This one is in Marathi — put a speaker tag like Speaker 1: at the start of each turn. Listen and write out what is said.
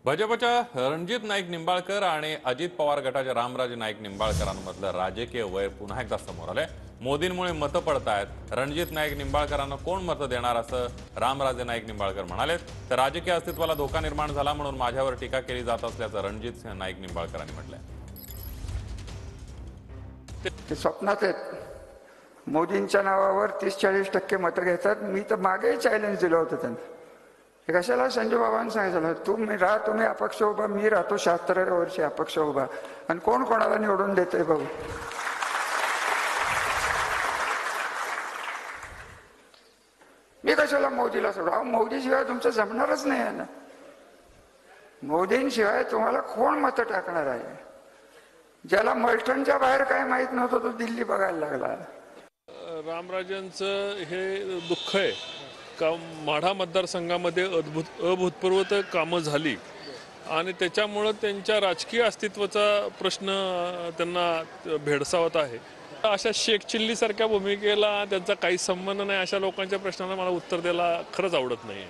Speaker 1: भाजपच्या रणजित नाईक निंबाळकर आणि अजित पवार गटाच्या रामराजे नाईक निंबाळकरांमधलं राजकीय वैर पुन्हा एकदा समोर आलंय। मोदींमुळे मतं पडतायत। रणजित नाईक निंबाळकरांना कोण मतं देणार असं रामराजे नाईक निंबाळकर म्हणाले। तर राजकीय अस्तित्वाला धोका निर्माण झाला म्हणून माझ्यावर टीका केली जात असल्याचं रणजित नाईक निंबाळकरांनी म्हटलंय।
Speaker 2: ते स्वप्नात आहेत। मोदींच्या नावावर 30-40% मतं घेतात। मी तर मागे चॅलेंज दिलं होतं त्यांना। हे कशाला संजय बाबांनी सांगितलं तुम्ही अपक्ष उभा, मी राहतो 76 वर्षी अपक्ष उभा, आणि कोण कोणाला निवडून देते भाऊ। मी कशाला मोदीला सोडा? मोदीशिवाय तुमचं जमणारच नाही आहे ना। मोदींशिवाय तुम्हाला कोण मतं टाकणार आहे? ज्याला मल्टनच्या बाहेर काय माहित नव्हतं तो दिल्ली बघायला लागला।
Speaker 3: रामराजांचं हे दुःख आहे का माढा मतदारसंघामध्ये अभूतपूर्व कामं झाली आणि त्याच्यामुळे त्यांच्या राजकीय अस्तित्वाचा प्रश्न त्यांना भेडसावत आहे। अशा शेख चिल्ली सारख्या भूमिकेला त्यांचा काही संबंध नाही, अशा लोकांच्या प्रश्नांना मला उत्तर द्यायला खरंच आवडत नाही।